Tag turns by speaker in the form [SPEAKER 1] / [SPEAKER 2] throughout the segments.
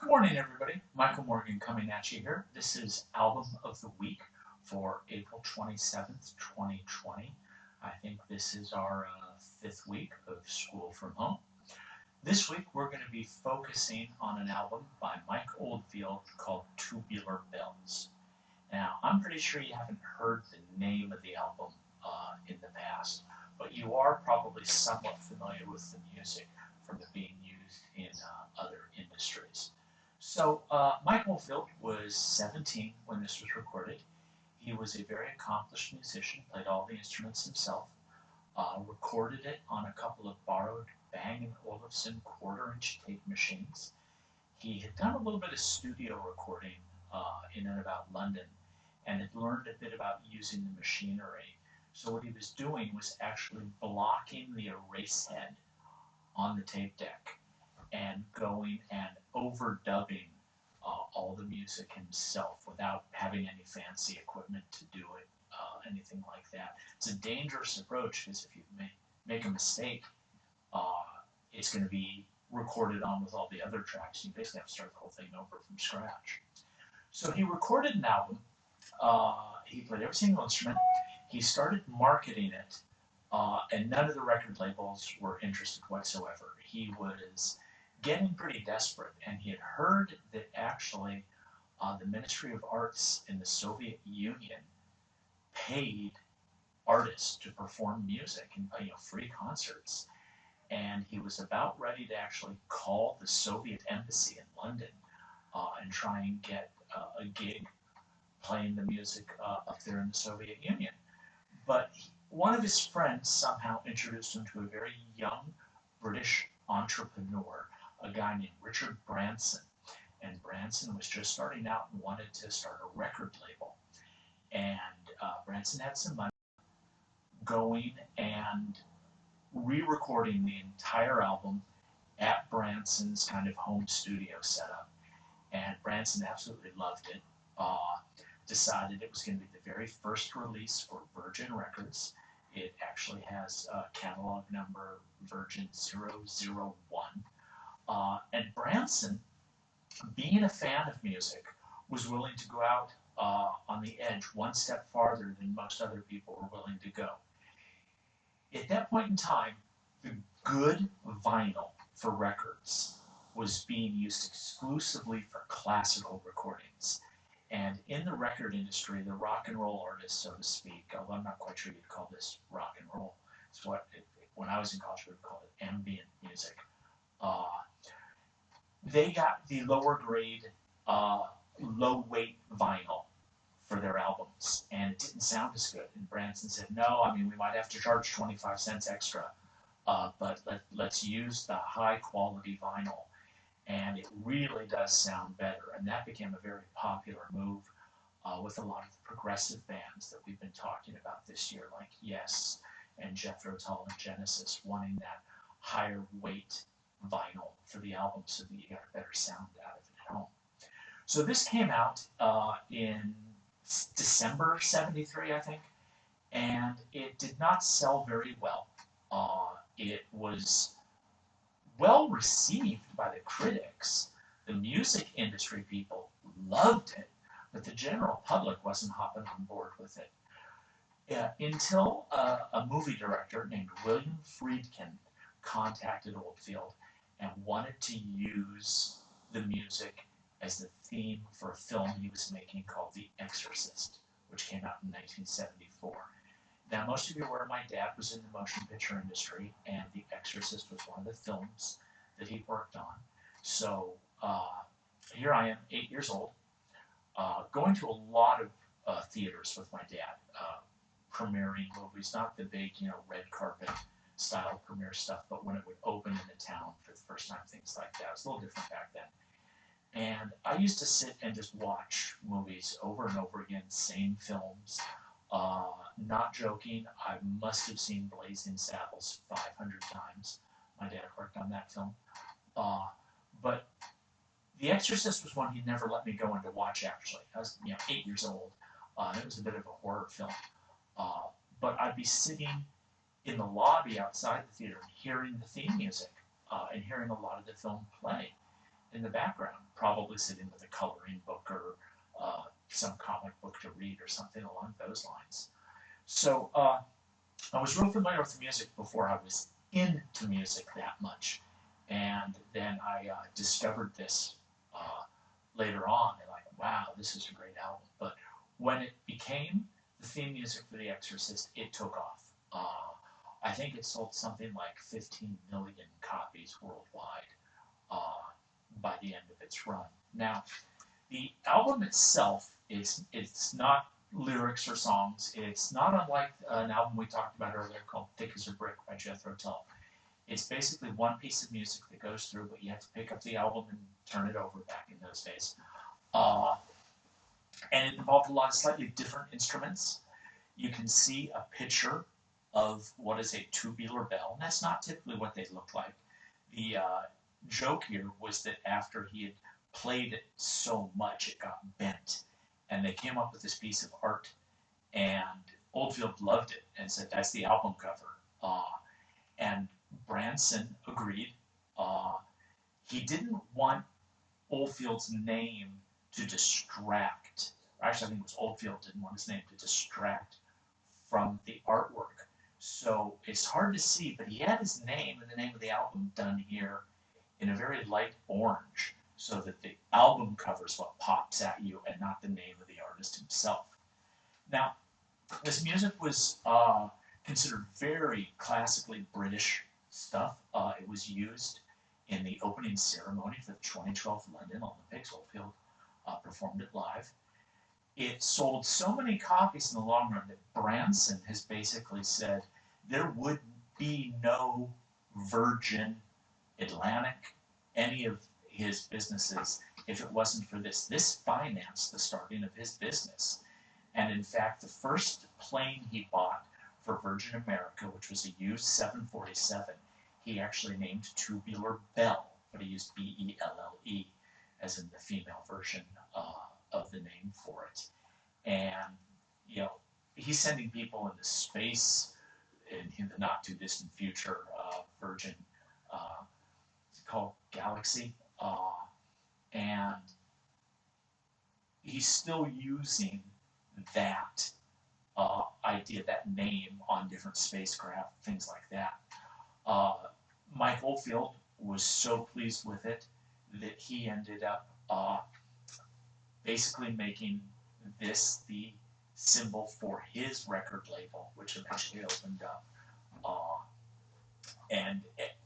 [SPEAKER 1] Good morning, everybody. Michael Morgan coming at you here. This is Album of the Week for April 27th, 2020. I think this is our fifth week of school from home. This week, we're going to be focusing on an album by Mike Oldfield called Tubular Bells. Now, I'm pretty sure you haven't heard the name of the album in the past, but you are probably somewhat familiar with the music from it being used in other industries. So, Mike Oldfield was 17 when this was recorded. He was a very accomplished musician, played all the instruments himself, recorded it on a couple of borrowed Bang & Olufsen quarter-inch tape machines. He had done a little bit of studio recording in and about London and had learned a bit about using the machinery. So what he was doing was actually blocking the erase head on the tape deck and going and overdubbing all the music himself without having any fancy equipment to do it, anything like that. It's a dangerous approach because if you make a mistake, uh, it's going to be recorded on with all the other tracks. You basically have to start the whole thing over from scratch. So he recorded an album. He played every single instrument. He started marketing it, and none of the record labels were interested whatsoever. He was getting pretty desperate, and he had heard that actually the Ministry of Arts in the Soviet Union paid artists to perform music and free concerts. And he was about ready to actually call the Soviet embassy in London and try and get a gig playing the music up there in the Soviet Union. But one of his friends somehow introduced him to a very young British entrepreneur, a guy named Richard Branson. And Branson was just starting out and wanted to start a record label. And Branson had some money going and re-recording the entire album at Branson's kind of home studio setup. And Branson absolutely loved it. Decided it was going to be the very first release for Virgin Records. It actually has catalog number Virgin 001. And Branson, being a fan of music, was willing to go out on the edge one step farther than most other people were willing to go. At that point in time, the good vinyl for records was being used exclusively for classical recordings. And in the record industry, the rock and roll artists, so to speak, although I'm not quite sure you'd call this rock and roll, it's when I was in college, we would call it ambient music. Uh, they got the lower grade, low weight vinyl for their albums, and it didn't sound as good. And Branson said, no, I mean, we might have to charge 25 cents extra, but let's use the high quality vinyl. And it really does sound better. And that became a very popular move with a lot of the progressive bands that we've been talking about this year, like Yes and Jethro Tull and Genesis, wanting that higher weight vinyl for the album so that you got a better sound out of it at home. So this came out in December '73, I think, and it did not sell very well. It was well received by the critics. The music industry people loved it, but the general public wasn't hopping on board with it. Until a movie director named William Friedkin contacted Oldfield and wanted to use the music as the theme for a film he was making called The Exorcist, which came out in 1974. Now, most of you are aware my dad was in the motion picture industry, and The Exorcist was one of the films that he worked on. So here I am, 8 years old, going to a lot of theaters with my dad, premiering movies, not the big, red carpet style premiere stuff, but when it would open in the town for the first time, things like that. It was a little different back then. And I used to sit and just watch movies over and over again, same films. Not joking, I must have seen Blazing Saddles 500 times. My dad worked on that film. But The Exorcist was one he'd never let me go in to watch, actually. I was 8 years old. It was a bit of a horror film. But I'd be sitting in the lobby outside the theater hearing the theme music and hearing a lot of the film play. in the background, probably sitting with a coloring book or some comic book to read or something along those lines. So I was real familiar with the music before I was into music that much. And then I discovered this later on, and like, wow, this is a great album. But when it became the theme music for The Exorcist, it took off. I think it sold something like 15 million copies worldwide by the end of its run. Now, the album itself is it's not lyrics or songs. It's not unlike an album we talked about earlier called Thick as a Brick by Jethro Tull. It's basically one piece of music that goes through, but you have to pick up the album and turn it over back in those days. Uh, and it involved a lot of slightly different instruments. You can see a picture of what is a tubular bell, and that's not typically what they look like. The joke here was that after he had played it so much, it got bent. And they came up with this piece of art, and Oldfield loved it and said, that's the album cover. And Branson agreed. He didn't want Oldfield's name to distract. Actually, I think it was Oldfield didn't want his name to distract from the artwork. So it's hard to see, but he had his name and the name of the album done here in a very light orange, so that the album cover is what pops at you and not the name of the artist himself. Now, this music was considered very classically British stuff. It was used in the opening ceremony for the 2012 London Olympics. Oldfield performed it live. It sold so many copies in the long run that Branson has basically said there would be no Virgin, Atlantic, any of his businesses if it wasn't for this. This financed the starting of his business. And in fact, the first plane he bought for Virgin America, which was a used 747, he actually named Tubular Bell, but he used Belle as in the female version of the name for it. And, you know, he's sending people into space in the not too distant future. Virgin, it's called Galaxy, and he's still using that idea, that name on different spacecraft, things like that. Mike Oldfield was so pleased with it that he ended up basically making this the symbol for his record label, which eventually opened up. And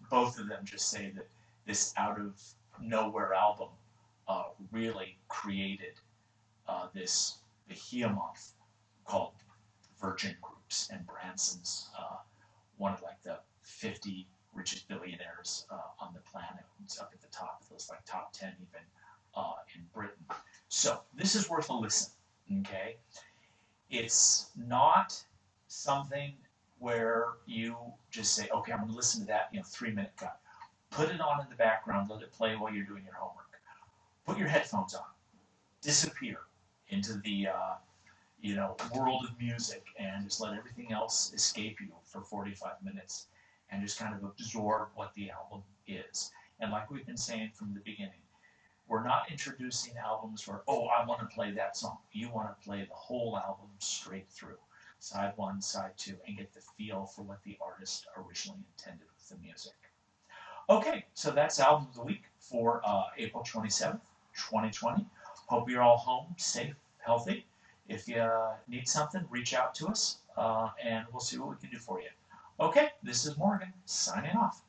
[SPEAKER 1] both of them just say that this out of nowhere album really created this behemoth called Virgin Groups, and Branson's one of like the 50 richest billionaires on the planet. It's up at the top of those, like top 10 even in Britain. So this is worth a listen, okay? It's not something where you just say, okay, I'm going to listen to that, 3-minute cut. Put it on in the background, let it play while you're doing your homework. Put your headphones on, disappear into the world of music, and just let everything else escape you for 45 minutes and just kind of absorb what the album is. And like we've been saying from the beginning, we're not introducing albums where, oh, I want to play that song. You want to play the whole album straight through, side one, side two, and get the feel for what the artist originally intended with the music. Okay, so that's Album of the Week for April 27th, 2020. Hope you're all home, safe, healthy. If you need something, reach out to us, and we'll see what we can do for you. Okay, this is Morgan, signing off.